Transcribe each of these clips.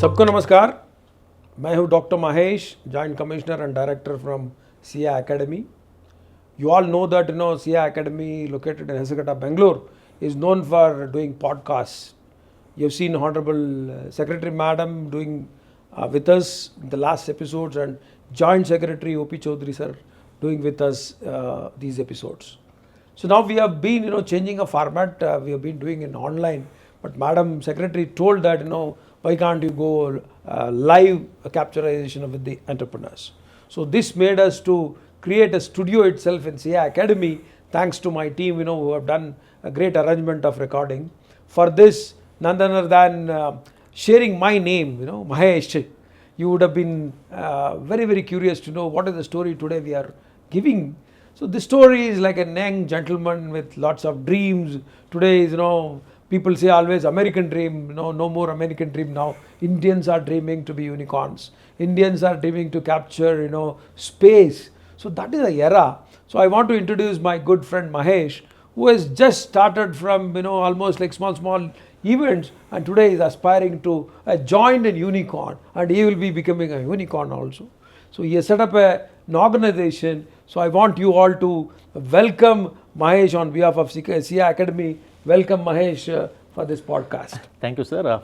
सबको नमस्कार. मैं हूँ doctor Mahesh, joint commissioner and director from CEAH Academy. You all know that CEAH Academy located in Hesakata, Bangalore is known for doing podcasts. You've seen Honorable Secretary Madam doing with us the last episodes, and Joint Secretary O.P. Chaudhary sir doing with us these episodes. So now we have been changing a format. We have been doing it online, but Madam Secretary told that why can't you go live capturization with the entrepreneurs. So this made us to create a studio itself in CEAH Academy, thanks to my team who have done a great arrangement of recording. For this, none other than sharing my name, Mahesh, you would have been very, very curious to know what is the story today we are giving. So this story is like a young gentleman with lots of dreams. Today is, people say always American dream, no more American dream now. Indians are dreaming to be unicorns. Indians are dreaming to capture, space. So that is a era. So I want to introduce my good friend Mahesh, who has just started from, almost like small events, and today is aspiring to join a unicorn, and he will be becoming a unicorn also. So he has set up an organization. So I want you all to welcome Mahesh on behalf of CEAH Academy. Welcome Mahesh for this podcast. Thank you, sir.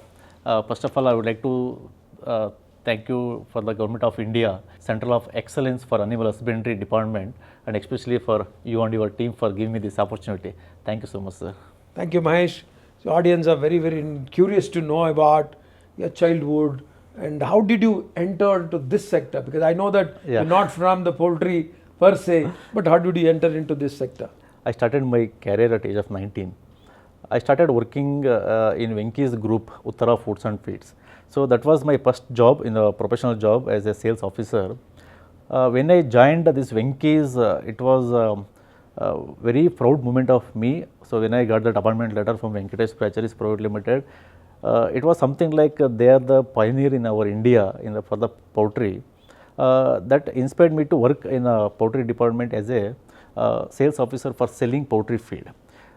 First of all, I would like to thank you for the Government of India, Center of Excellence for Animal Husbandry Department, and especially for you and your team for giving me this opportunity. Thank you so much, sir. Thank you, Mahesh. So audience are very, very curious to know about your childhood and how did you enter into this sector? Because I know that you're not from the poultry per se, but how did you enter into this sector? I started my career at age of 19. I started working in Venky's group, Uttara Foods and Feeds. So that was my first job in a professional job as a sales officer. When I joined this Venky's, it was a very proud moment of me. So when I got that appointment letter from Venkatesh Pracharis Private Limited, it was something like they are the pioneer in our India for the poultry. That inspired me to work in a poultry department as a sales officer for selling poultry feed.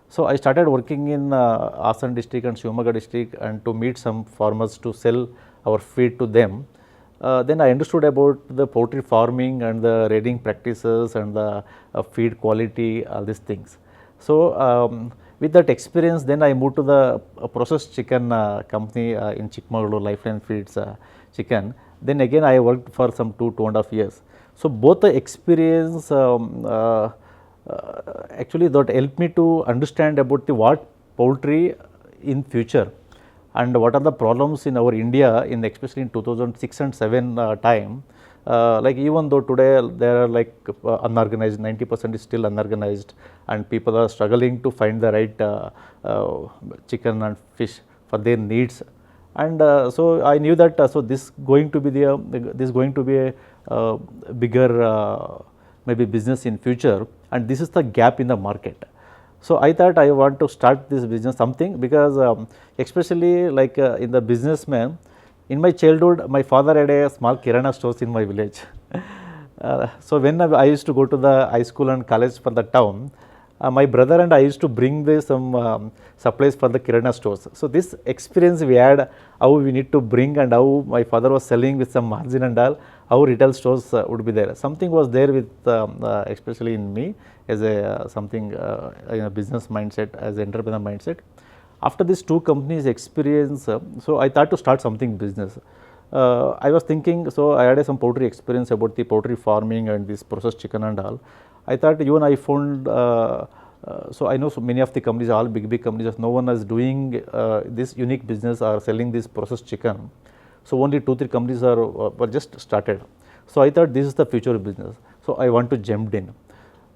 So I started working in Asan district and Shivamogga district, and to meet some farmers to sell our feed to them. Then I understood about the poultry farming and the raiding practices and the feed quality, all these things. So with that experience, then I moved to the processed chicken company in Chikmagalur, Lifeline Feeds chicken. Then again I worked for some 2.5 years. So both the experience actually that helped me to understand about what poultry in future and what are the problems in our India in especially in 2006 and 7 time. Like even though today there are like unorganized, 90% is still unorganized, and people are struggling to find the right chicken and fish for their needs. And so I knew that so this going to be a bigger maybe business in future, and this is the gap in the market. So I thought I want to start this business something, because especially like in the businessman, in my childhood my father had a small kirana stores in my village. So when I used to go to the high school and college for the town, my brother and I used to bring some supplies for the kirana stores. So this experience we had, how we need to bring and how my father was selling with some margin and all, how retail stores would be there. Something was there with especially in me as a something in a business mindset, as an entrepreneur mindset. After these two companies experience, so I thought to start something business. I was thinking, so I had some poultry experience about the poultry farming and this processed chicken and all. I thought even I found, so I know so many of the companies, all big companies, no one is doing this unique business or selling this processed chicken. So only 2-3 companies were just started. So I thought this is the future business. So I want to jump in.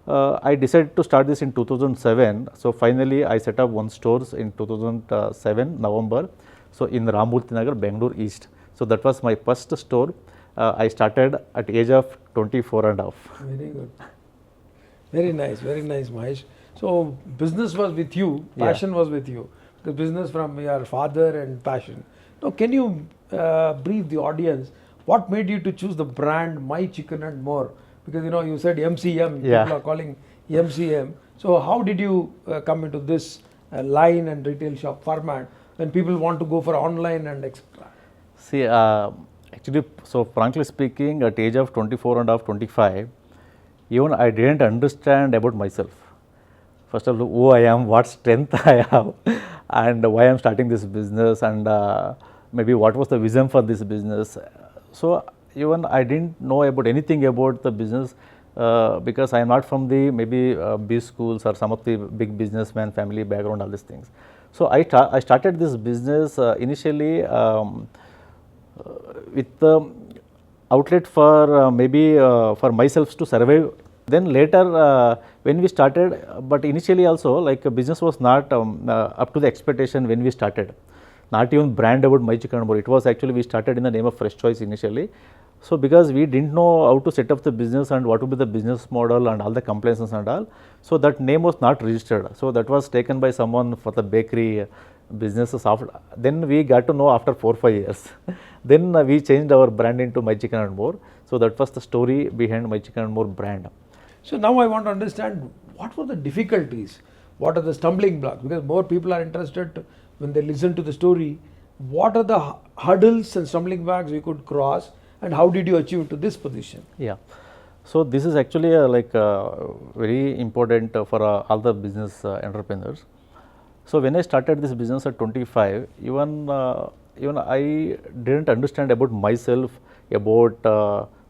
I decided to start this in 2007. So finally I set up one stores in 2007 November. So in Ramurthy Nagar, Bangalore East. So that was my first store. I started at age of 24 and a half. Very good. Very nice, Mahesh. So business was with you, passion was with you. The business from your father and passion. Now can you brief the audience, what made you to choose the brand My Chicken and More? Because you said MCM, people are calling MCM. So how did you come into this line and retail shop format when people want to go for online and etc.? See, actually, so frankly speaking, at age of 24 and a half, 25, even I didn't understand about myself. First of all, who I am, what strength I have, and why I'm starting this business, and maybe what was the vision for this business. So even I didn't know about anything about the business because I am not from the maybe B schools or some of the big businessman family background, all these things. So I started this business initially with the outlet for maybe for myself to survive. Then later when we started, but initially also like business was not up to the expectation when we started. Not even brand about My Chicken and More. It was actually we started in the name of Fresh Choice initially. So because we didn't know how to set up the business and what would be the business model and all the compliances and all, so that name was not registered. So that was taken by someone for the bakery businesses. After then we got to know after 4-5 years. Then we changed our brand into My Chicken and More. So that was the story behind My Chicken and More brand. So now I want to understand what were the difficulties, what are the stumbling blocks, because more people are interested when they listen to the story. What are the hurdles and stumbling blocks you could cross, and how did you achieve to this position? Yeah. So this is actually very important for all the business entrepreneurs. So when I started this business at 25, even I didn't understand about myself, about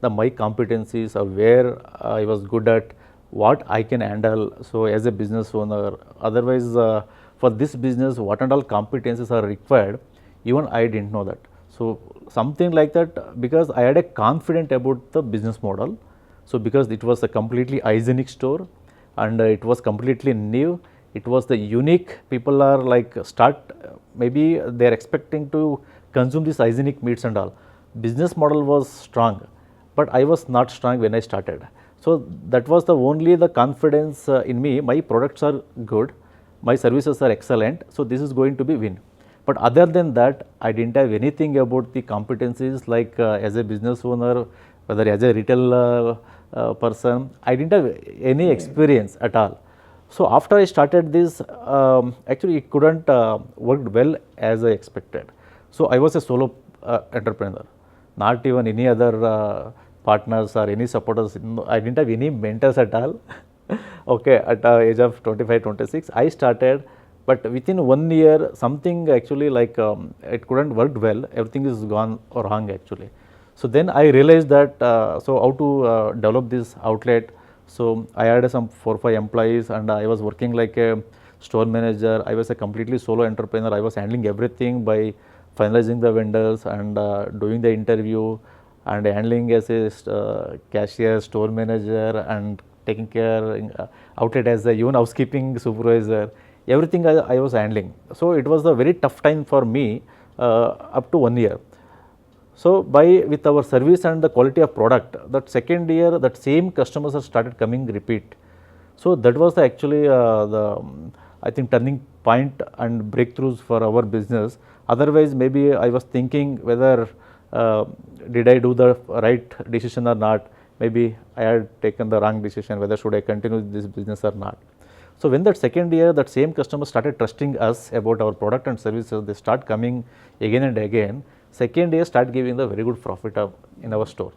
my competencies, or where I was good at, what I can handle. So as a business owner, otherwise for this business, what and all competencies are required, even I didn't know that. So something like that, because I had a confidence about the business model. So because it was a completely hygienic store and it was completely new, it was the unique, people are like maybe they are expecting to consume these hygienic meats and all. Business model was strong, but I was not strong when I started. So that was the only the confidence in me. My products are good, my services are excellent, so this is going to be win. But other than that, I didn't have anything about the competencies like as a business owner, whether as a retail person, I didn't have any experience at all. So after I started this, actually it couldn't work well as I expected. So I was a solo entrepreneur, not even any other partners or any supporters. I didn't have any mentors at all. Okay, at the age of 25, 26, I started, but within 1 year, something actually like it couldn't work well. Everything is gone wrong actually. So then I realized that so how to develop this outlet. So I had some 4-5 employees and I was working like a store manager. I was a completely solo entrepreneur. I was handling everything by finalizing the vendors and doing the interview and handling as a cashier, store manager, and taking care outlet as a even housekeeping supervisor. Everything I was handling. So it was a very tough time for me up to 1 year. So with our service and the quality of product, that second year, that same customers have started coming repeat. So that was actually the I think turning point and breakthroughs for our business. Otherwise, maybe I was thinking whether did I do the right decision or not. Maybe I had taken the wrong decision, whether should I continue this business or not. So when that second year, that same customer started trusting us about our product and services, they start coming again and again. Second year start giving the very good profit in our store.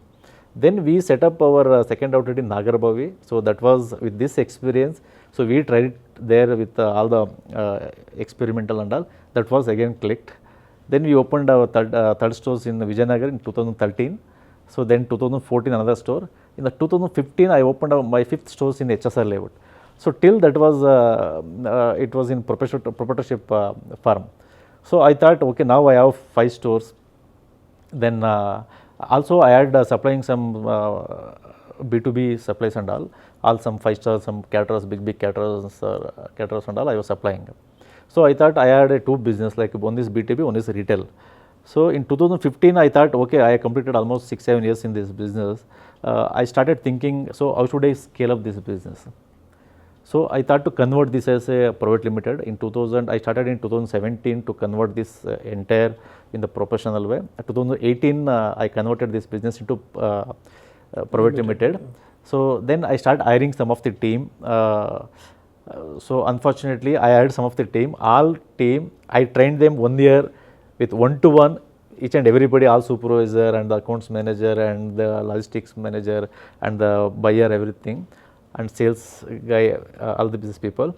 Then we set up our second outlet in Nagarbavi. So that was with this experience. So we tried it there with all the experimental and all. That was again clicked. Then we opened our third stores in Vijayanagar in 2013. So then 2014 another store. In the 2015 I opened my fifth stores in HSR layout. So till that was it was in proprietorship firm. So I thought, okay, now I have 5 stores. Then also I had supplying some B2B supplies and all some 5-star, some caterers, big caterers and all I was supplying. So I thought I had 2 business, like one is B2B, one is retail. So in 2015 I thought, okay, I completed almost 6-7 years in this business. I started thinking, so how should I scale up this business? So I thought to convert this as a private limited. In 2000, I started in 2017 to convert this entire in the professional way. 2018, I converted this business into private limited. So then I started hiring some of the team. So unfortunately, I hired some of the team. All team, I trained them 1 year with one-to-one each and everybody, all supervisor and the accounts manager and the logistics manager and the buyer, everything, and sales guy, all the business people.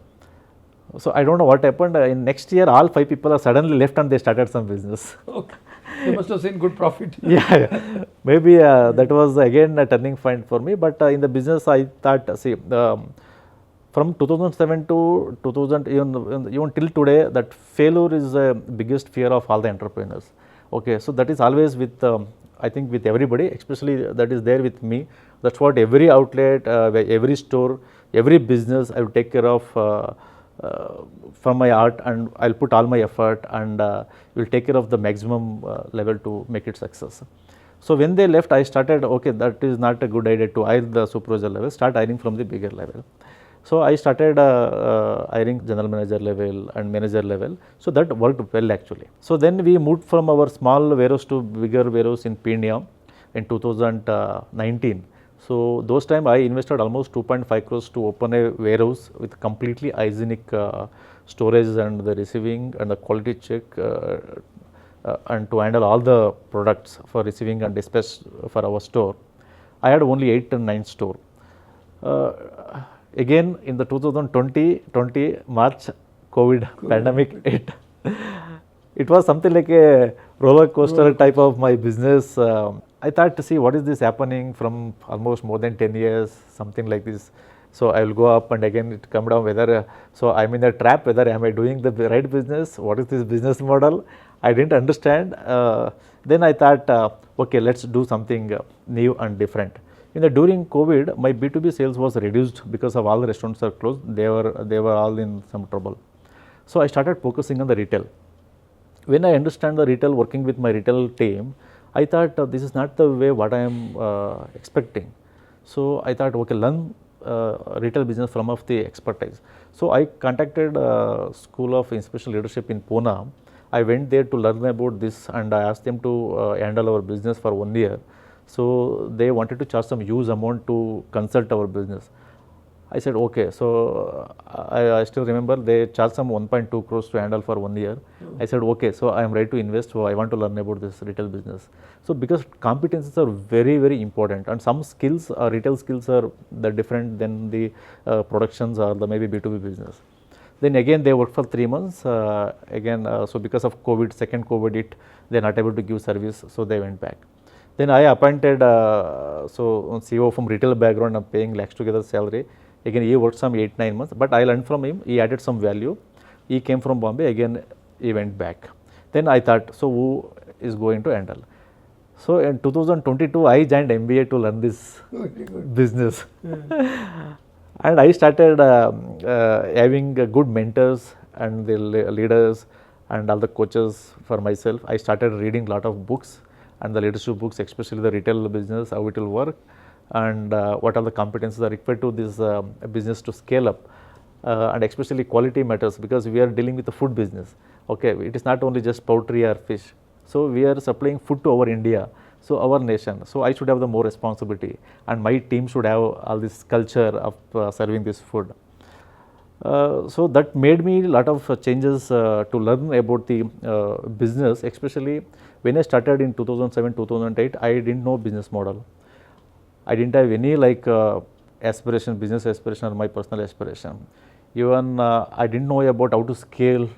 So I don't know what happened. In next year, all 5 people are suddenly left and they started some business. Okay. They must have seen good profit. Yeah. Maybe that was again a turning point for me. But in the business, I thought, see, from 2007 to 2000, even till today, that failure is the biggest fear of all the entrepreneurs. Okay, so that is always with, I think with everybody, especially that is there with me. That's what every outlet, every store, every business I will take care of from my art, and I'll put all my effort and will take care of the maximum level to make it success. So when they left, I started, okay, that is not a good idea to hire the supervisor level, start hiring from the bigger level. So I started hiring general manager level and manager level. So that worked well actually. So then we moved from our small warehouse to bigger warehouse in Pune in 2019. So those time I invested almost 2.5 crores to open a warehouse with completely hygienic storage and the receiving and the quality check and to handle all the products for receiving and dispatch for our store. I had only 8 and 9 store. Again in the 2020 March, COVID pandemic hit. It was something like a roller coaster type of my business. I thought to see what is this happening from almost more than 10 years, something like this. So I will go up and again it come down whether, so I'm in a trap, whether am I doing the right business, what is this business model? I didn't understand. Then I thought, okay, let's do something new and different. During COVID, my B2B sales was reduced because of all the restaurants are closed. They were all in some trouble. So I started focusing on the retail. When I understand the retail, working with my retail team, I thought this is not the way what I am expecting. So I thought, okay, learn retail business from of the expertise. So I contacted School of Institutional Leadership in Pune. I went there to learn about this and I asked them to handle our business for 1 year. So they wanted to charge some huge amount to consult our business. I said, okay. So I still remember they charged some 1.2 crores to handle for 1 year. I said, okay, so I am ready to invest. So I want to learn about this retail business. So because competencies are very, very important and some skills, retail skills are different than the productions or the maybe B2B business. Then again, they worked for 3 months. So because of COVID, second COVID hit, they are not able to give service. So they went back. Then I appointed CEO from retail background. I'm paying lakhs together salary. Again, he worked some 8-9 months, but I learned from him. He added some value. He came from Bombay. Again, he went back. Then I thought, so who is going to handle? So in 2022, I joined MBA to learn this business. And I started having good mentors and the leaders and all the coaches for myself. I started reading a lot of books and the leadership books, especially the retail business, how it will work and what are the competencies are required to this business to scale up. And especially quality matters because we are dealing with the food business. Okay, it is not only just poultry or fish. So we are supplying food to our India, so our nation. So I should have the more responsibility and my team should have all this culture of serving this food. So that made me a lot of changes to learn about the business, especially when I started in 2007, 2008, I didn't know business model. I didn't have any like aspiration, business aspiration or my personal aspiration. Even I didn't know about how to scale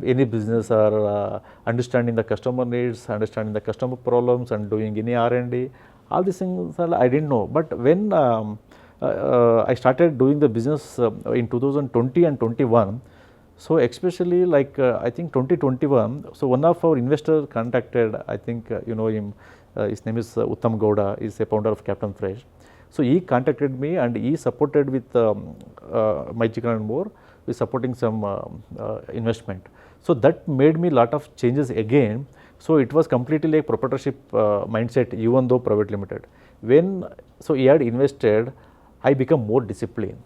any business or understanding the customer needs, understanding the customer problems and doing any R&D. All these things I didn't know. But when I started doing the business in 2020 and 21, so especially like I think 2021, so one of our investors contacted, I think you know him, his name is Uttam Gowda, he is a founder of Captain Fresh. So he contacted me and he supported with My Chicken and More, with supporting some investment. So that made me lot of changes again. So it was completely like proprietorship mindset, even though private limited. So he had invested, I become more disciplined.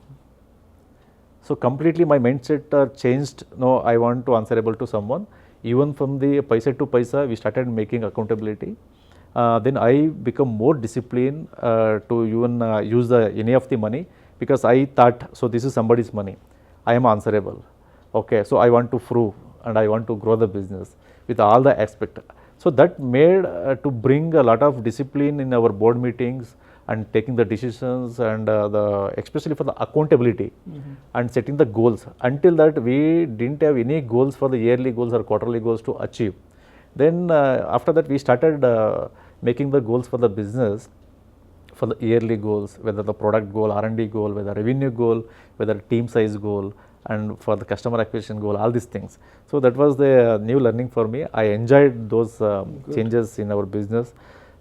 So completely my mindset changed. No, I want to answerable to someone. Even from the paisa to paisa, we started making accountability. Then I become more disciplined to even use any of the money because I thought, so this is somebody's money. I am answerable. Okay, so I want to prove and I want to grow the business with all the aspect. So that made to bring a lot of discipline in our board meetings and taking the decisions and especially for the accountability and setting the goals. Until that we didn't have any goals for the yearly goals or quarterly goals to achieve. Then after that we started making the goals for the business, for the yearly goals, whether the product goal, R&D goal, whether revenue goal, whether team size goal, and for the customer acquisition goal, all these things. So that was the new learning for me. I enjoyed those changes in our business.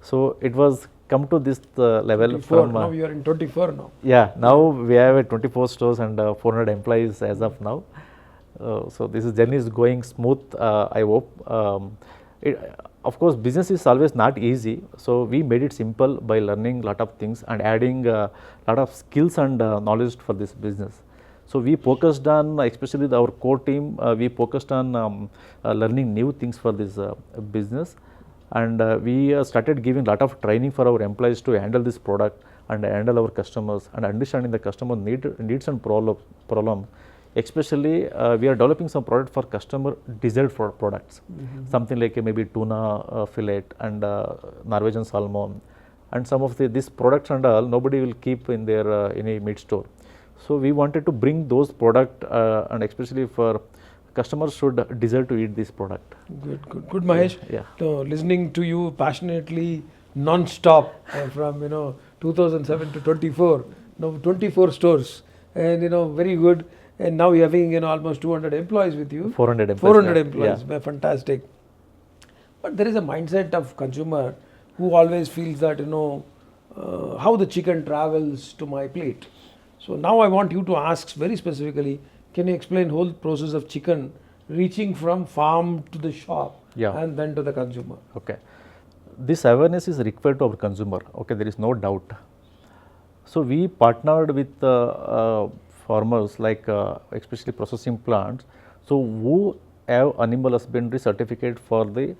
So it was come to this level 24, from now you are in 24 now. yeah, now we have 24 stores and 400 employees as of now. So this journey is going smooth, I hope. Of course, business is always not easy, so we made it simple by learning lot of things and adding a lot of skills and knowledge for this business. So we focused on, especially our core team, we focused on learning new things for this business, and we started giving lot of training for our employees to handle this product and handle our customers and understanding the customer needs and problem. Especially we are developing some product for customer desired products, something like maybe tuna fillet and Norwegian salmon, and some of these products and all nobody will keep in their any meat store. So we wanted to bring those product and especially for customers should desire to eat this product. Good, Mahesh. Yeah. So listening to you passionately, non-stop from 2007 to 24, now 24 stores, and very good. And now you're having almost 200 employees with you. 400 employees. 400 employees, yeah. Fantastic. But there is a mindset of consumer who always feels that how the chicken travels to my plate. So now I want you to ask very specifically, can you explain whole process of chicken reaching from farm to the shop, yeah, and then to the consumer? Okay. This awareness is required to our consumer. Okay, there is no doubt. So we partnered with farmers like especially processing plants, so who have animal husbandry certificate for the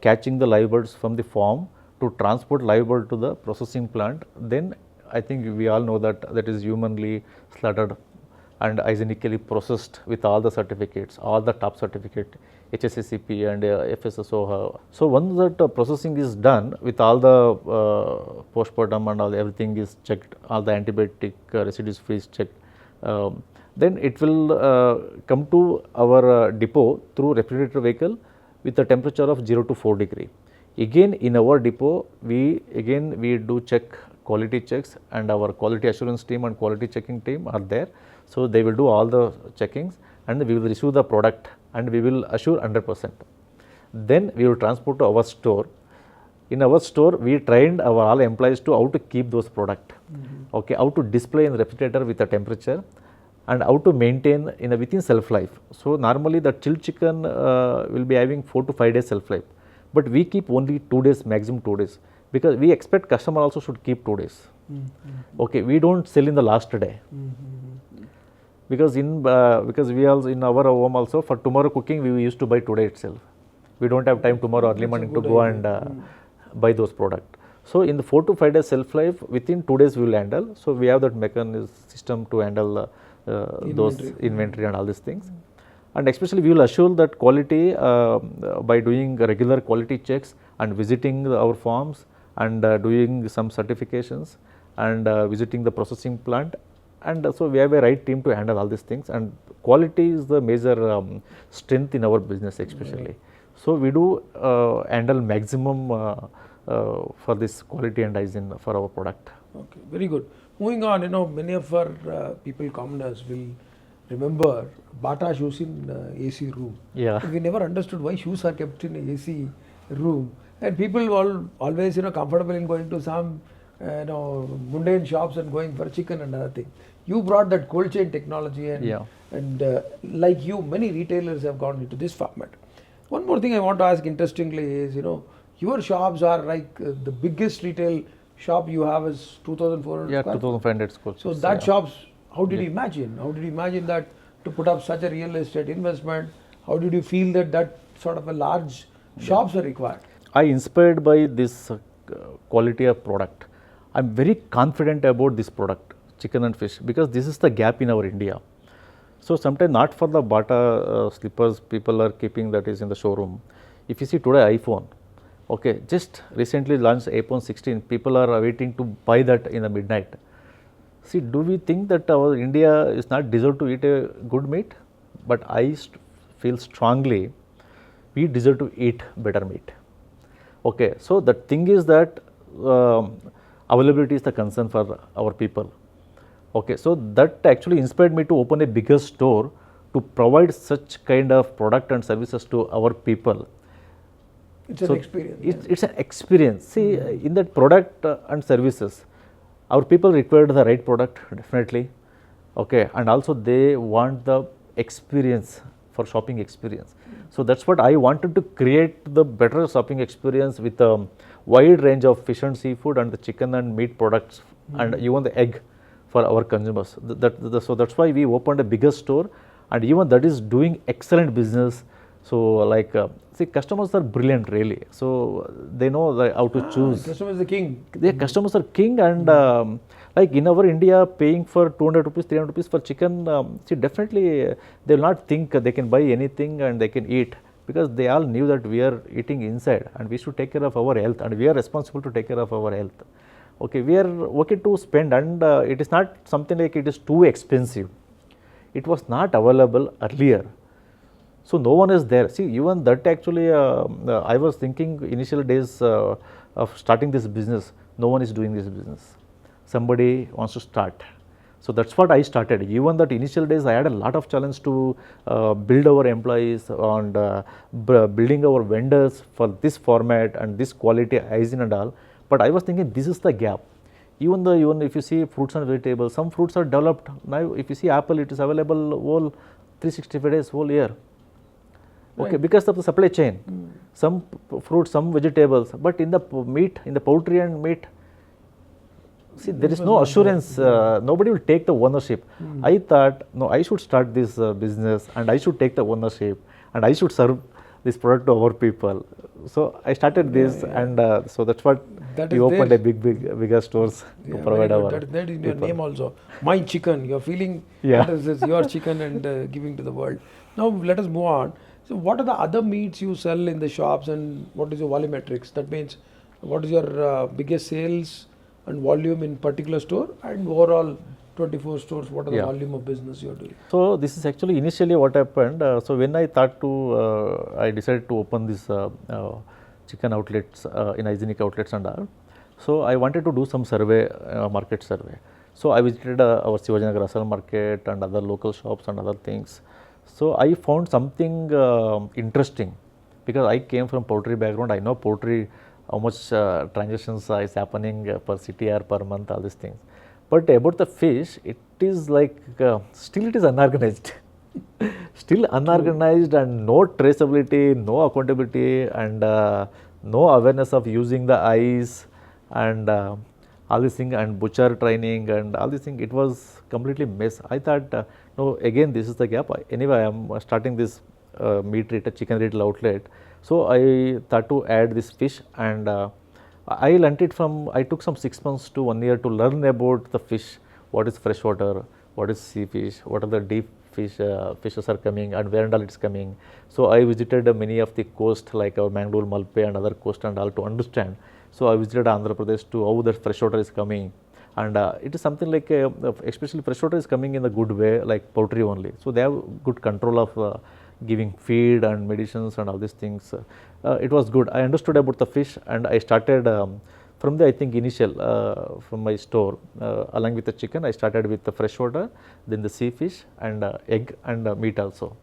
catching the live birds from the farm to transport live bird to the processing plant. Then I think we all know that that is humanly slaughtered and hygienically processed with all the certificates, all the top certificate, HACCP and FSSO. So once that processing is done with all the postmortem and all everything is checked, all the antibiotic residues free is checked, then it will come to our depot through refrigerator vehicle with a temperature of 0 to 4 degree. Again in our depot we do check quality checks, and our quality assurance team and quality checking team are there. So they will do all the checkings and we will receive the product and we will assure 100%. Then we will transport to our store. In our store we trained our all employees to how to keep those product, okay, how to display in the refrigerator with the temperature and how to maintain within shelf life. So normally the chilled chicken will be having 4 to 5 days shelf life, but we keep only 2 days, maximum 2 days, because we expect customer also should keep 2 days. Okay, we don't sell in the last day. Because we also in our home also for tomorrow cooking we used to buy today itself. We don't have time tomorrow early morning to go and buy those product. So in the 4 to 5 days shelf life, within 2 days we will handle. So we have that mechanism system to handle those inventory and all these things. And especially we will assure that quality by doing regular quality checks and visiting our farms and doing some certifications and visiting the processing plant. And so we have a right team to handle all these things, and quality is the major strength in our business especially. Right. So we do handle maximum for this quality and hygiene for our product. Okay, very good. Moving on, many of our people, commoners will remember Bata shoes in AC room. Yeah. We never understood why shoes are kept in a AC room, and people always comfortable in going to some mundane shops and going for chicken and other thing. You brought that cold chain technology, and like you, many retailers have gone into this format. One more thing I want to ask interestingly is, your shops are like the biggest retail shop you have is 2,400 Yeah, square? 2,500 square. So that shops, how did you imagine? How did you imagine that to put up such a real estate investment? How did you feel that sort of a large shops are required? I inspired by this quality of product. I'm very confident about this product, chicken and fish, because this is the gap in our India. So sometimes not for the Bata slippers people are keeping that is in the showroom. If you see today iPhone, okay, just recently launched iPhone 16, people are waiting to buy that in the midnight. See, do we think that our India is not deserve to eat a good meat? But I feel strongly we deserve to eat better meat. Okay, so the thing is that availability is the concern for our people. Okay, so that actually inspired me to open a bigger store to provide such kind of product and services to our people. It's an experience. It's an experience. See, in that product and services, our people required the right product definitely. Okay, and also they want the experience for shopping experience. So that's what I wanted to create, the better shopping experience with a wide range of fish and seafood and the chicken and meat products and even the egg for our consumers. So that's why we opened a bigger store, and even that is doing excellent business. So like see, customers are brilliant really. So they know how to choose. Customer is the king. Their customers are king, and like in our India, paying for 200 rupees, 300 rupees for chicken, see, definitely they will not think they can buy anything and they can eat, because they all knew that we are eating inside and we should take care of our health, and we are responsible to take care of our health. Okay, we are okay to spend, and it is not something like it is too expensive. It was not available earlier. So no one is there. See, even that actually, I was thinking initial days of starting this business, no one is doing this business. Somebody wants to start. So that's what I started. Even that initial days, I had a lot of challenge to build our employees and building our vendors for this format and this quality, hygiene and all. But I was thinking this is the gap. Even if you see fruits and vegetables, some fruits are developed. Now if you see apple, it is available whole 365 days, whole year. Okay, Right. because of the supply chain. Some fruits, some vegetables, but in the meat, in the poultry and meat, see, there is no assurance. Nobody will take the ownership. I thought, no, I should start this business, and I should take the ownership, and I should serve this product to our people. So I started this, and so that's what That we is opened there. bigger stores to provide very our. good. That is in your people. name also. My chicken. You're feeling Yeah. that is this, your chicken, and giving to the world. Now let us move on. So what are the other meats you sell in the shops, and what is your volumetrics? That means what is your biggest sales and volume in particular store, and overall 24 stores, what are the Yeah. volume of business you're doing? So this is actually initially what happened. So when I thought to, I decided to open this chicken outlets in hygienic outlets and all. So I wanted to do some survey, market survey. So I visited our Sivajinagar Asal market and other local shops and other things. So I found something interesting, because I came from poultry background. I know poultry, how much transactions is happening per CTR per month, all these things. But about the fish, it is like still it is unorganized. Still unorganized, and no traceability, no accountability, and no awareness of using the eyes and all these things, and butcher training and all these things. It was completely mess. I thought, no, again this is the gap. Anyway, I am starting this meat retail, chicken retail outlet. So I thought to add this fish, and I learnt it from, I took some 6 months to 1 year to learn about the fish, what is freshwater, what is sea fish, what are the deep fish, fishes are coming, and where and all it's coming. So I visited many of the coast, like our Mangalore, Malpe and other coast and all, to understand. So I visited Andhra Pradesh to how the freshwater is coming, and it is something like, especially freshwater is coming in a good way, like poultry only. So they have good control of giving feed and medicines and all these things. It was good. I understood about the fish, and I started from the, I think, initial from my store, along with the chicken, I started with the freshwater, then the sea fish and egg and meat also.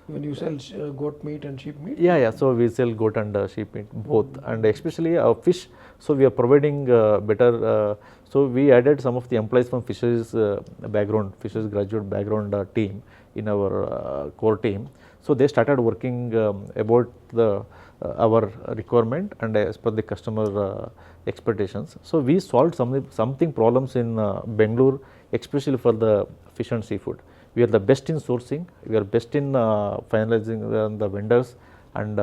When you sell goat meat and sheep meat? Yeah. So we sell goat and sheep meat both, and especially fish. So we are providing better. So we added some of the employees from fisheries background, fisheries graduate background team in our core team. So they started working about the our requirement and as per the customer expectations. So we solved something problems in Bangalore, especially for the fish and seafood. We are the best in sourcing. We are best in finalizing the vendors, and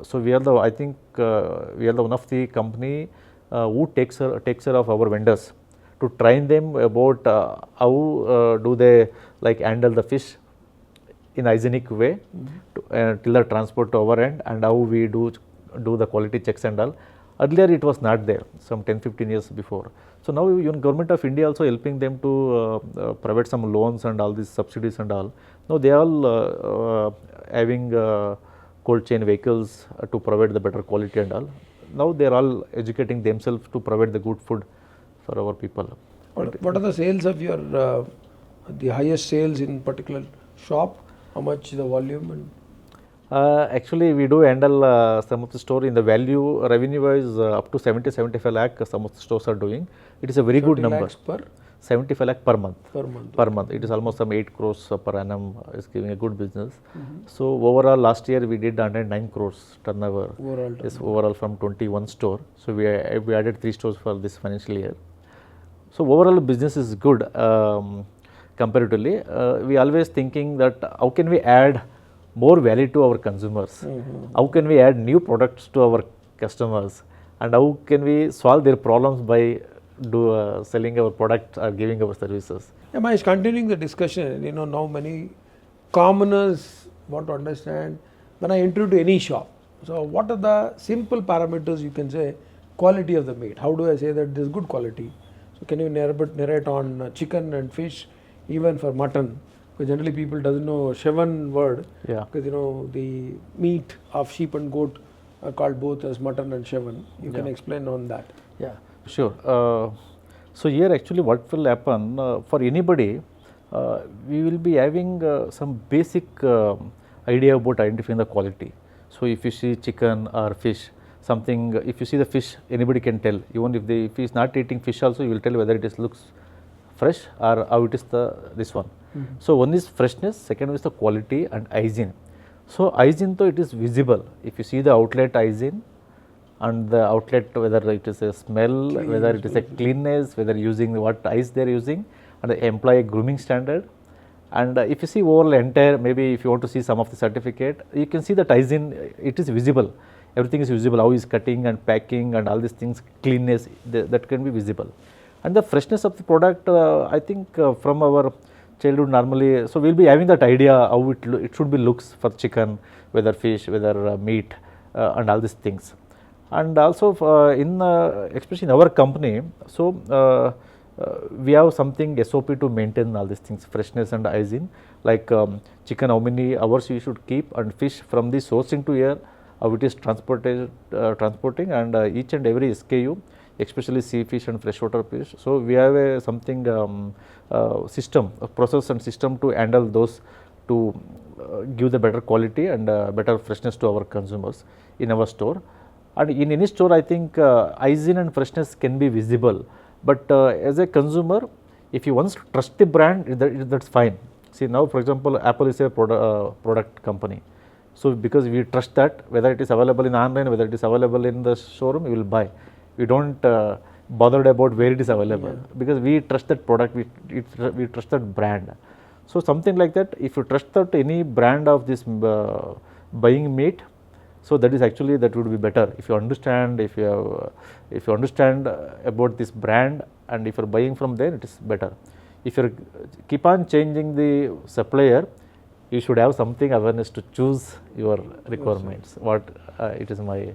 so we are the, I think we are the one of the company who takes care of our vendors, to train them about how do they like handle the fish in hygienic way till the transport to our end, and how we do the quality checks and all. Earlier it was not there, some 10-15 years before. So now even Government of India also helping them to provide some loans and all these subsidies and all. Now they all having cold chain vehicles to provide the better quality and all. Now they are all educating themselves to provide the good food for our people. What are the sales of your the highest sales in particular shop? How much the volume? And Actually, we do handle some of the store in the value revenue wise up to 70-75 lakh. Some of the stores are doing. It is a very good number. Per 75 lakh per month. per month. Per month. It is almost some 8 crores per annum. Is giving a good business. So overall, last year we did 109 crores turnover. Overall. Yes, overall from 21 store. So we added 3 stores for this financial year. So overall business is good comparatively. We always thinking that how can we add more value to our consumers? How can we add new products to our customers? And how can we solve their problems by selling our product or giving our services? Yeah, Mahesh, continuing the discussion, now many commoners want to understand when I enter to any shop. So what are the simple parameters you can say quality of the meat? How do I say that this is good quality? So can you narrate on chicken and fish, even for mutton? Because generally people doesn't know Shevan word. Yeah. Because the meat of sheep and goat are called both as mutton and Shevan. You can explain on that. Yeah, sure. So here actually what will happen for anybody, we will be having some basic idea about identifying the quality. So if you see chicken or fish, something, if you see the fish, anybody can tell. Even if he is not eating fish also, you will tell whether it looks fresh or how it is this one. So one is freshness, second is the quality and hygiene. So hygiene though it is visible. If you see the outlet hygiene and the outlet, whether it is a smell, whether it is a cleanness, whether using what ice they are using, and the employee grooming standard. And if you see overall entire, maybe if you want to see some of the certificate, you can see that hygiene, it is visible. Everything is visible, how is cutting and packing and all these things, cleanness, that can be visible. And the freshness of the product, I think from our childhood normally, so we will be having that idea how it should be looks for chicken, whether fish, whether meat and all these things. And also especially in our company, so we have something SOP to maintain all these things, freshness and hygiene, like chicken how many hours you should keep, and fish from the sourcing to here, how it is transporting and each and every SKU, especially sea fish and freshwater fish. So we have something system, a process and system to handle those, to give the better quality and better freshness to our consumers in our store. And in any store, I think hygiene and freshness can be visible. But as a consumer, if you once trust the brand, that's fine. See now, for example, Apple is a product company. So because we trust that, whether it is available in online, whether it is available in the showroom, we will buy. We don't bothered about where it is available, because we trust that product, we trust that brand. So something like that, if you trust that any brand of this buying meat, so that is actually, that would be better. If you understand, if you understand about this brand, and if you are buying from there, it is better. If you keep on changing the supplier, you should have something awareness to choose your requirements. What it is my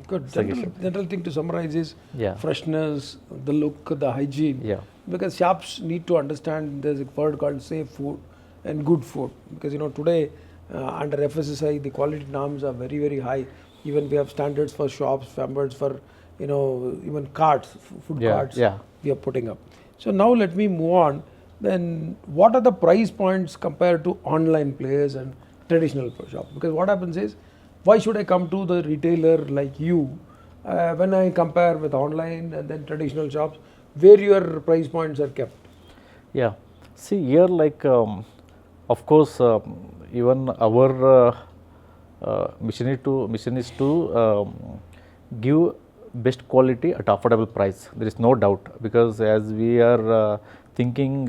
good general thing to summarize is freshness, the look, the hygiene. Yeah. Because shops need to understand there's a word called safe food and good food. Because today under FSSI the quality norms are very, very high. Even we have standards for shops, standards for even carts, food carts we are putting up. So now let me move on. Then what are the price points compared to online players and traditional shops? Because what happens is, why should I come to the retailer like you when I compare with online and then traditional shops where your price points are kept? Yeah, see here, like of course even our mission is to give best quality at affordable price. There is no doubt, because as we are thinking,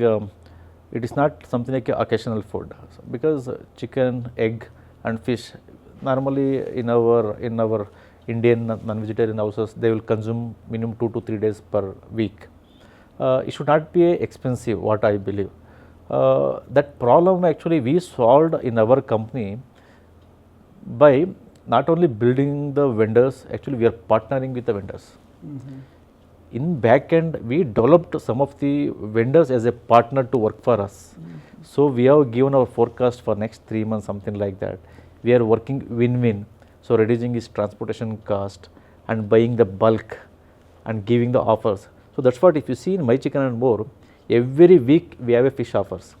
it is not something like occasional food, because chicken, egg and fish, normally in our Indian non-vegetarian houses, they will consume minimum 2 to 3 days per week. It should not be expensive, what I believe. That problem actually we solved in our company by not only building the vendors, actually we are partnering with the vendors. In back end, we developed some of the vendors as a partner to work for us. So we have given our forecast for next 3 months, something like that. We are working win-win. So reducing his transportation cost and buying the bulk and giving the offers. So that's what if you see in My Chicken and More, every week we have a fish offers.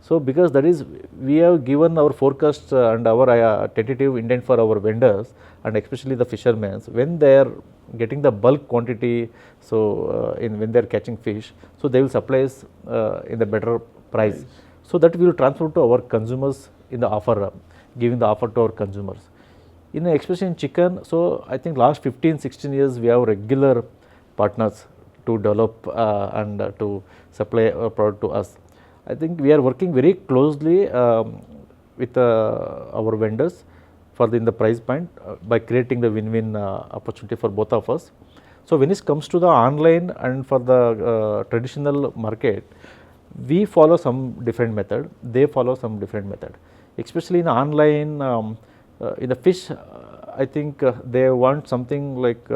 So because that is, we have given our forecast and our tentative intent for our vendors and especially the fishermen, when they are getting the bulk quantity, so when they are catching fish, so they will supply us in the better price. Nice. So that we will transfer to our consumers in the offer, giving the offer to our consumers. Especially in chicken, so I think last 15-16 years we have regular partners to develop and to supply a product to us. I think we are working very closely with our vendors for in the price point by creating the win-win opportunity for both of us. So when it comes to the online and for the traditional market, we follow some different method, they follow some different method. Especially in online, in the fish, I think they want something like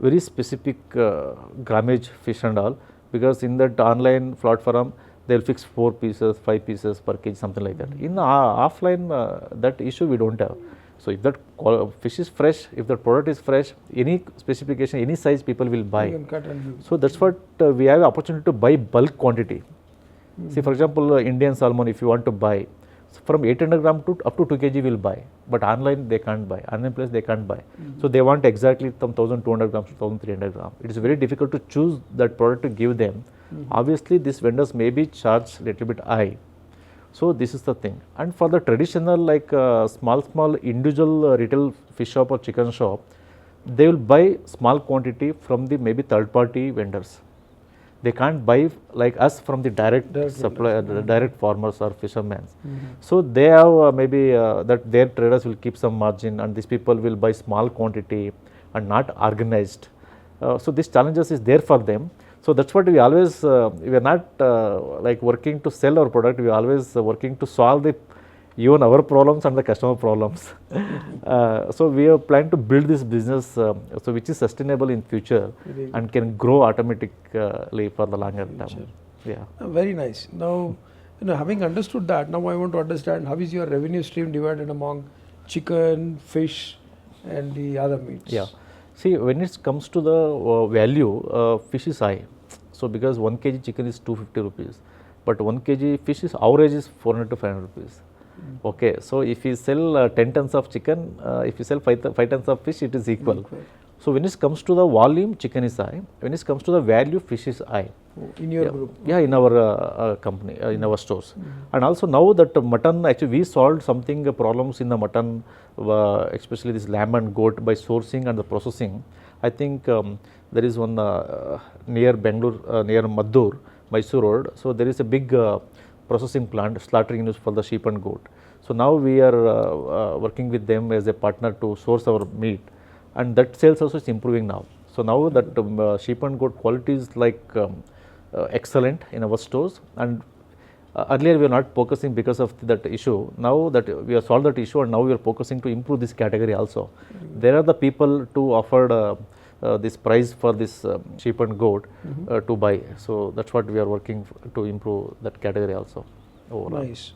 very specific grammage fish and all, because in that online platform they will fix 4 pieces, 5 pieces per kg, something like that. In offline, that issue we don't have. So if that fish is fresh, if the product is fresh, any specification, any size people will buy. So that's what we have opportunity to buy bulk quantity. See, for example, Indian salmon, if you want to buy, from 800 gram to up to 2 kg will buy, but online they can't buy, online place they can't buy. So they want exactly from 1200 grams to 1300 grams. It is very difficult to choose that product to give them. Obviously these vendors may be charged little bit high. So this is the thing. And for the traditional like small individual retail fish shop or chicken shop, they will buy small quantity from the maybe third party vendors. They can't buy like us from the direct supplier, direct farmers or fishermen. So they have maybe that their traders will keep some margin and these people will buy small quantity and not organized. So these challenges is there for them. So that's what we always, we are not like working to sell our product, we are always working to solve even our problems and the customer problems. So we are planning to build this business so which is sustainable in future and can grow automatically for the longer term. Yeah. Very nice. Now, having understood that, now I want to understand how is your revenue stream divided among chicken, fish and the other meats? Yeah. See, when it comes to the value, fish is high. So because 1 kg chicken is 250 rupees, but 1 kg fish is average is 400 to 500 rupees. Okay, so if you sell 10 tons of chicken, if you sell 5 tons of fish, it is equal. So when it comes to the volume, chicken is high. When it comes to the value, fish is high. In your group? Yeah, in our company, in our stores. And also now that mutton, actually we solved something problems in the mutton, especially this lamb and goat by sourcing and the processing. I think there is one near Bangalore, near Maddur, Mysore Road. So there is a big processing plant, slaughtering units for the sheep and goat. So now we are working with them as a partner to source our meat, and that sales also is improving now. So now that sheep and goat quality is like excellent in our stores, and earlier we were not focusing because of that issue. Now that we have solved that issue and now we are focusing to improve this category also. There are the people to offer this price for this sheep and goat to buy. So that's what we are working to improve that category also. Overall. Nice.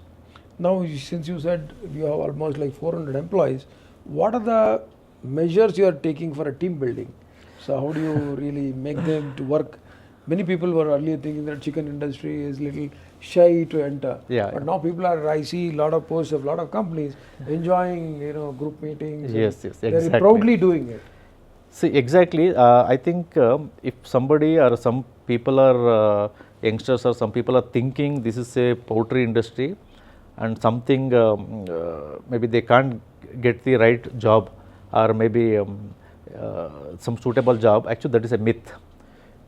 Now since you said you have almost like 400 employees, what are the measures you are taking for a team building? So how do you really make them to work? Many people were earlier thinking that chicken industry is little shy to enter. But now people are, I see a lot of posts of a lot of companies enjoying, group meetings. Yes, exactly. They're proudly doing it. See, exactly. I think if somebody or some people are youngsters or some people are thinking this is a poultry industry and something maybe they can't get the right job or maybe some suitable job, actually that is a myth.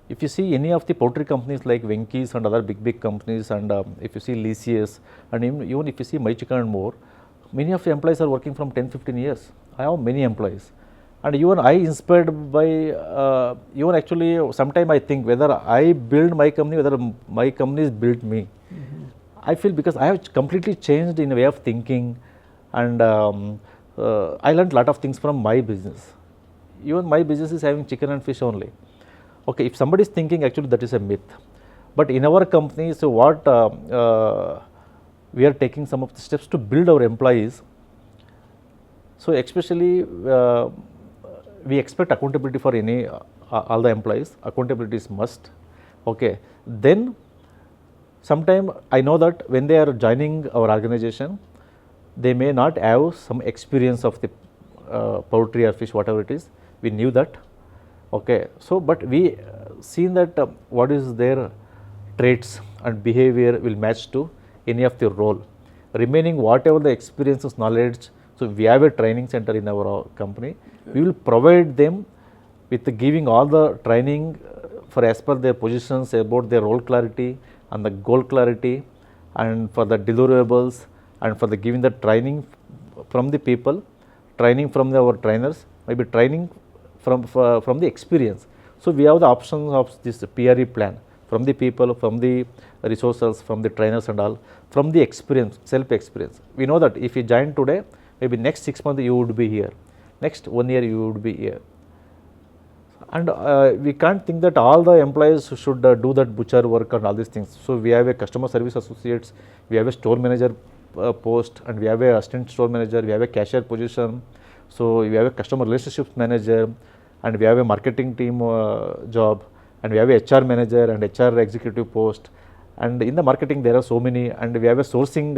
If you see any of the poultry companies like Venky's and other big companies, and if you see Lyceus, and even if you see My Chicken and More, many of the employees are working from 10-15 years. I have many employees. And even I inspired by, even actually sometime I think whether I build my company, whether my companies built me. I feel because I have completely changed in a way of thinking, and I learned a lot of things from my business. Even my business is having chicken and fish only. Okay, if somebody is thinking, actually that is a myth. But in our company, so what we are taking some of the steps to build our employees. So especially we expect accountability for any all the employees. Accountability is must. Okay, then sometime I know that when they are joining our organization, they may not have some experience of the poultry or fish, whatever it is. We knew that. Okay, so but we seen that what is their traits and behavior will match to any of the role. Remaining whatever the experiences, knowledge. So we have a training center in our company. We will provide them with giving all the training for as per their positions, about their role clarity and the goal clarity, and for the deliverables, and for the giving the training from the people, training from our trainers, maybe training from the experience. So we have the options of this PRE plan from the people, from the resources, from the trainers and all, from the experience, self experience. We know that if you join today, maybe next 6 months you would be here, next 1 year you would be here. And we can't think that all the employees should do that butcher work and all these things. So we have a customer service associates, we have a store manager post, and we have a assistant store manager, we have a cashier position. So we have a customer relationships manager, and we have a marketing team job, and we have a HR manager and HR executive post. And in the marketing there are so many, and we have a sourcing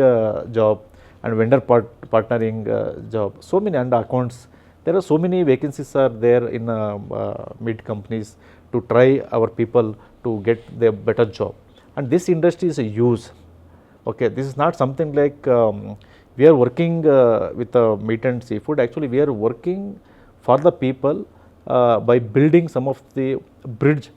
job and vendor partnering job, so many, and accounts. There are so many vacancies are there in mid companies to try our people to get their better job. And this industry is a huge. Okay, this is not something like we are working with meat and seafood. Actually, we are working for the people by building some of the bridge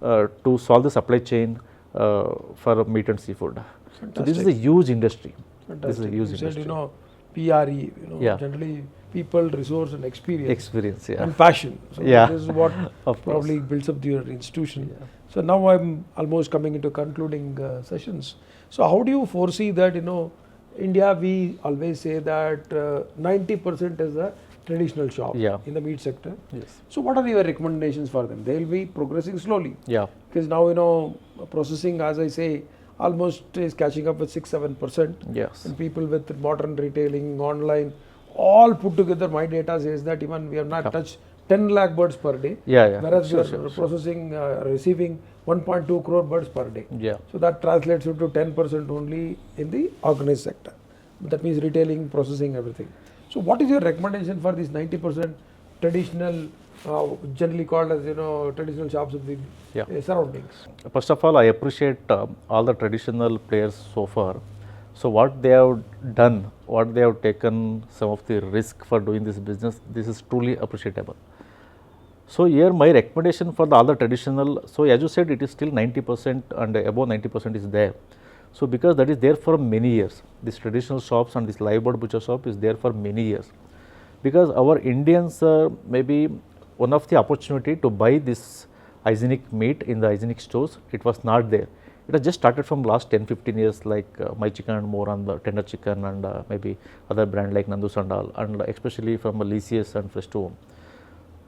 to solve the supply chain for meat and seafood. Fantastic. So this is a huge industry. Fantastic. This is a huge you industry. said, PRE, generally people, resource and experience. Yeah. And passion. So Yeah. this is what Of probably builds up your institution. Yeah. So now I'm almost coming into concluding sessions. So how do you foresee that, India, we always say that 90% is a traditional shop in the meat sector. Yes. So what are your recommendations for them? They will be progressing slowly. Yeah. Because now, processing, as I say, almost is catching up with 6-7%. Yes. And people with modern retailing, online, all put together, my data says that even we have not touched 10 lakh birds per day. Yeah. Whereas we are processing, receiving 1.2 crore birds per day. Yeah. So that translates into 10% only in the organized sector. That means retailing, processing, everything. So what is your recommendation for these 90% traditional, generally called as, traditional shops of the surroundings? First of all, I appreciate all the traditional players so far. So what they have done, what they have taken, some of the risk for doing this business, this is truly appreciable. So here my recommendation for all the traditional, so as you said, it is still 90% and above 90% is there. So because that is there for many years, this traditional shops and this live bird butcher shop is there for many years. Because our Indians maybe one of the opportunity to buy this hygienic meat in the hygienic stores, it was not there. It has just started from last 10-15 years, like My Chicken and More and the Tender Chicken and maybe other brand like Nandus and all, and especially from Lysias and Fresh to Home.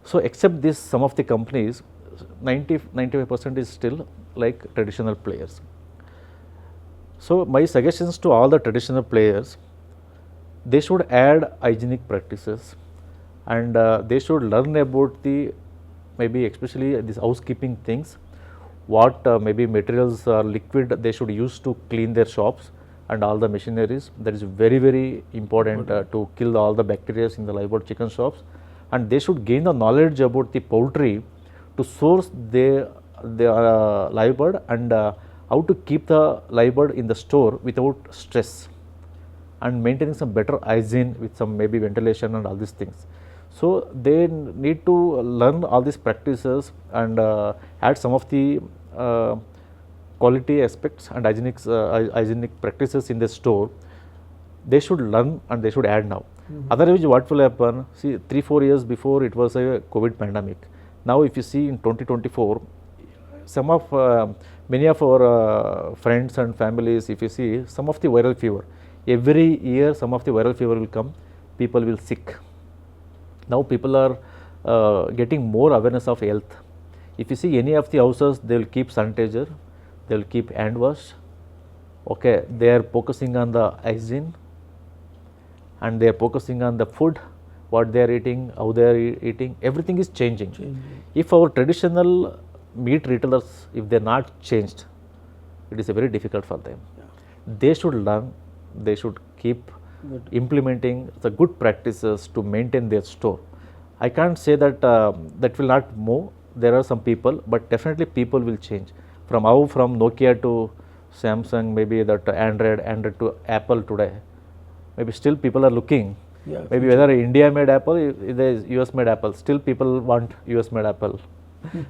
So except this, some of the companies, 90-95% is still like traditional players. So my suggestions to all the traditional players, they should add hygienic practices, and they should learn about the maybe especially these housekeeping things, what maybe materials or liquid they should use to clean their shops and all the machineries. That is very important to kill all the bacteria in the live bird chicken shops. And they should gain the knowledge about the poultry to source the live bird and how to keep the live bird in the store without stress and maintaining some better hygiene with some maybe ventilation and all these things. So they need to learn all these practices and add some of the quality aspects and hygienic practices in the store. They should learn and they should add now. Otherwise, what will happen? See, 3-4 years before it was a COVID pandemic. Now, if you see in 2024, some of Many of our friends and families, if you see, some of the viral fever, every year some of the viral fever will come, people will sick. Now people are getting more awareness of health. If you see any of the houses, they will keep sanitizer, they will keep hand wash. Okay, they are focusing on the hygiene, and they are focusing on the food, what they are eating, how they are eating. Everything is changing. If our traditional meat retailers, if they are not changed, it is very difficult for them. They should learn, they should keep implementing the good practices to maintain their store. I can't say that that will not move. There are some people, but definitely people will change. From Nokia to Samsung, maybe that Android to Apple today. Maybe still people are looking. Maybe whether India made Apple, US made Apple, still people want US made Apple.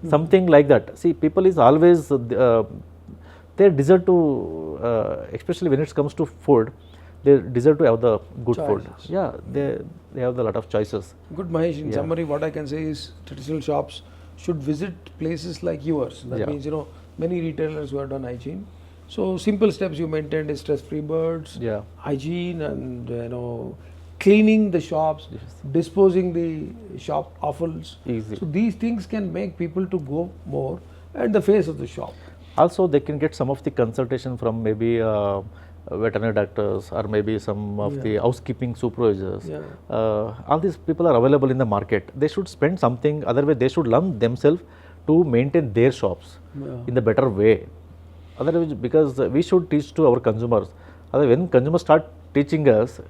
Something like that. See, people is always, they desire to, especially when it comes to food, they desire to have the good food. Yeah, they have a lot of choices. Good, Mahesh. In summary, what I can say is traditional shops should visit places like yours. That means, many retailers who have done hygiene. So simple steps you maintained is stress-free birds, hygiene, and cleaning the shops, disposing the shop offals. Easy. So these things can make people to go more at the face of the shop. Also, they can get some of the consultation from maybe veterinary doctors or maybe some of the housekeeping supervisors. All these people are available in the market. They should spend something, otherwise they should learn themselves to maintain their shops in the better way. Otherwise, because we should teach to our consumers. Otherwise, when consumers start teaching us,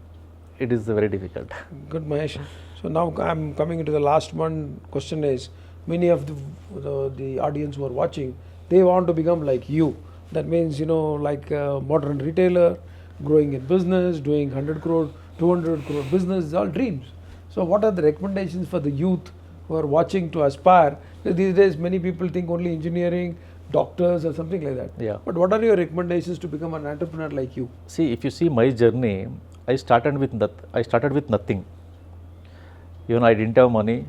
it is very difficult. Good, Mahesh. So now I'm coming into the last one. Question is, many of the audience who are watching, they want to become like you. That means, like a modern retailer, growing in business, doing 100 crore, 200 crore business, is all dreams. So what are the recommendations for the youth who are watching to aspire? These days, many people think only engineering, doctors or something like that. But what are your recommendations to become an entrepreneur like you? See, if you see my journey, I started with nothing. Even I didn't have money.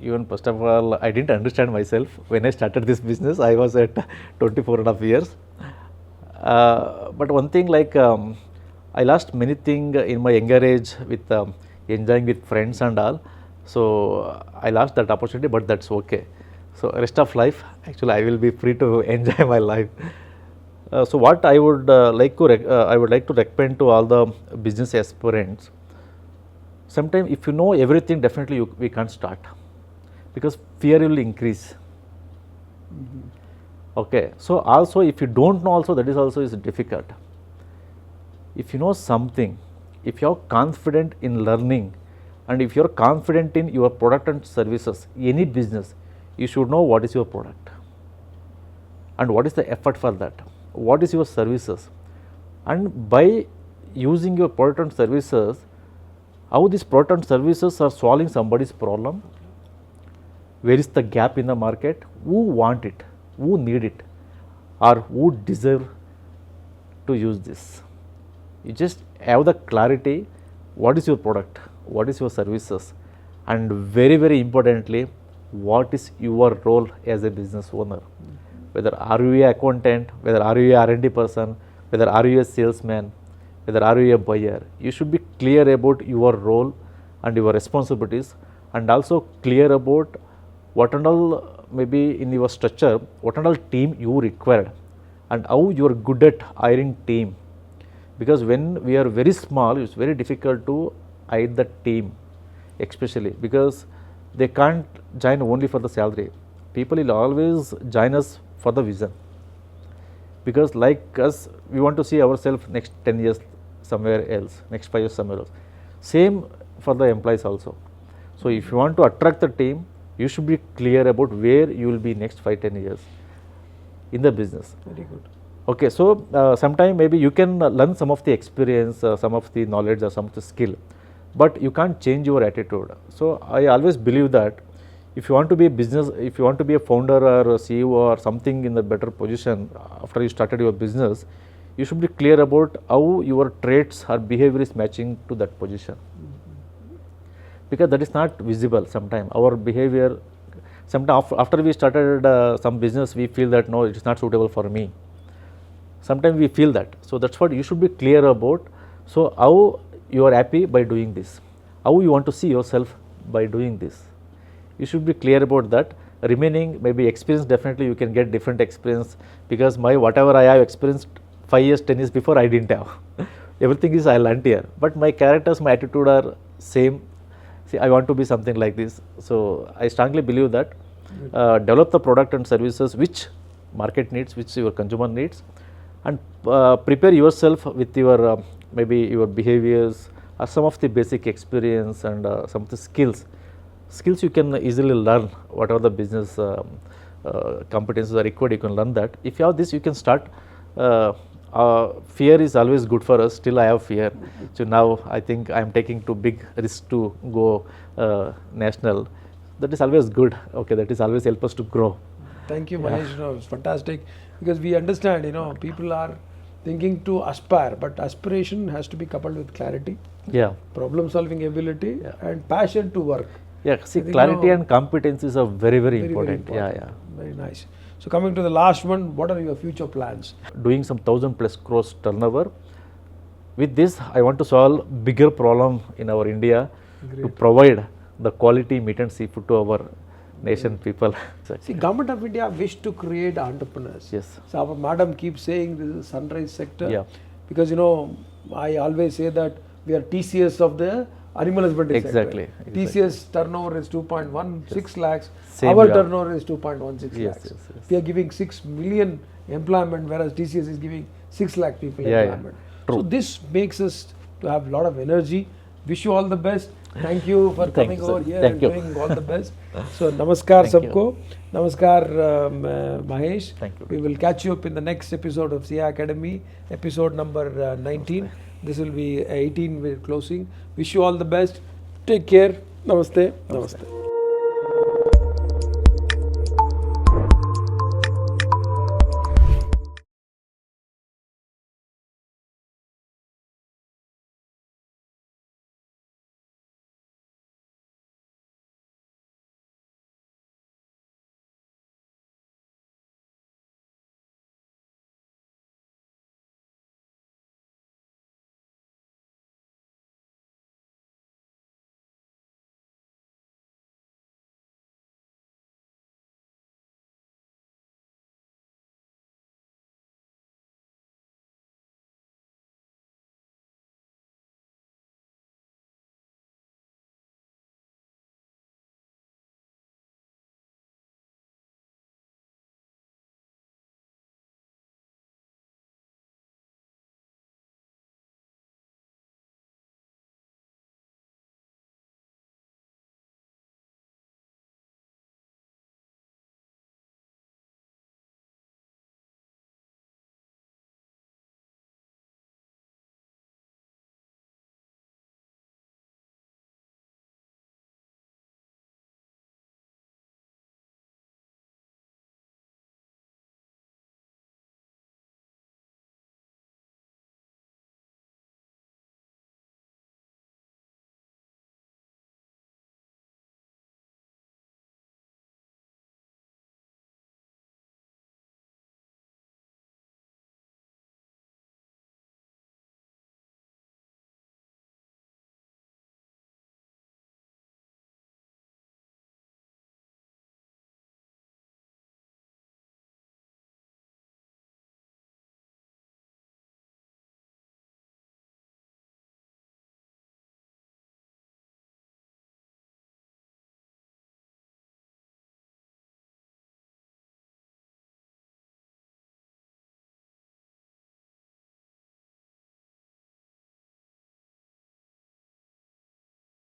Even first of all, I didn't understand myself. When I started this business, I was at 24 and a half years. But one thing, like I lost many things in my younger age with enjoying with friends and all. So I lost that opportunity, but that's okay. So rest of life, actually, I will be free to enjoy my life. So what I would like to recommend to all the business aspirants. Sometimes, if you know everything, definitely we can't start, because fear will increase. Okay. So also, if you don't know, also that is also is difficult. If you know something, if you are confident in learning, and if you are confident in your product and services, any business, you should know what is your product and what is the effort for that, what is your services, and by using your product and services, how these product and services are solving somebody's problem, where is the gap in the market, who want it, who need it, or who deserve to use this. You just have the clarity, what is your product, what is your services, and very, very importantly, what is your role as a business owner. Whether are you a accountant, whether are you a R&D person, whether are you a salesman, whether are you a buyer, you should be clear about your role and your responsibilities, and also clear about what and all maybe in your structure, what and all team you required, and how you are good at hiring team. Because when we are very small, it's very difficult to hire the team, especially because they can't join only for the salary. People will always join us for the vision, because like us, we want to see ourselves next 10 years somewhere else, next 5 years somewhere else. Same for the employees also. So if you want to attract the team, you should be clear about where you will be next 5-10 years in the business. Very good. Okay, so sometime maybe you can learn some of the experience, some of the knowledge or some of the skill, but you can't change your attitude. So I always believe that if you want to be a business, if you want to be a founder or a CEO or something in the better position after you started your business, you should be clear about how your traits or behavior is matching to that position. Because that is not visible sometimes. Our behavior Sometimes after we started some business, we feel that no, it is not suitable for me. Sometimes we feel that. So that's what you should be clear about. So how you are happy by doing this, how you want to see yourself by doing this. You should be clear about that. Remaining maybe experience, definitely you can get different experience, because my whatever I have experienced 5 years, 10 years before, I didn't have. Everything is I learnt here, but my characters, my attitude are same. See, I want to be something like this. So I strongly believe that develop the product and services which market needs, which your consumer needs, and prepare yourself with your maybe your behaviors or some of the basic experience and some of the skills you can easily learn. Whatever the business competencies are required, you can learn that. If you have this, you can start. Fear is always good for us. Still I have fear, so now I think I am taking too big risk to go national. That is always good. Okay, that is always help us to grow. Thank you, Mahesh. It's fantastic, because we understand, people are thinking to aspire, but aspiration has to be coupled with clarity, Yeah. problem solving ability, and passion to work. Yeah, see, I think, clarity and competencies are very, very important. important. Yeah. Very nice. So coming to the last one, what are your future plans? Doing some 1,000+ crores turnover. With this, I want to solve bigger problem in our India to provide the quality meat and seafood to our nation people. See, Government of India wish to create entrepreneurs. Yes. So our madam keeps saying this is sunrise sector. Yeah. Because I always say that we are TCS of the animal husbandry sector. Exactly. TCS turnover is 2.16 lakhs. Same, Our yeah. turnover is 2.16 Yes, lakhs. yes. We are giving 6 million employment, whereas TCS is giving 6 lakh people employment. True. So this makes us to have a lot of energy. Wish you all the best. Thank you for coming over here and doing all the best. So namaskar sabko. Namaskar Mahesh. Thank you. We will catch you up in the next episode of CEAH Academy, episode number 19. This will be 18 with closing. Wish you all the best. Take care. Namaste. Namaste.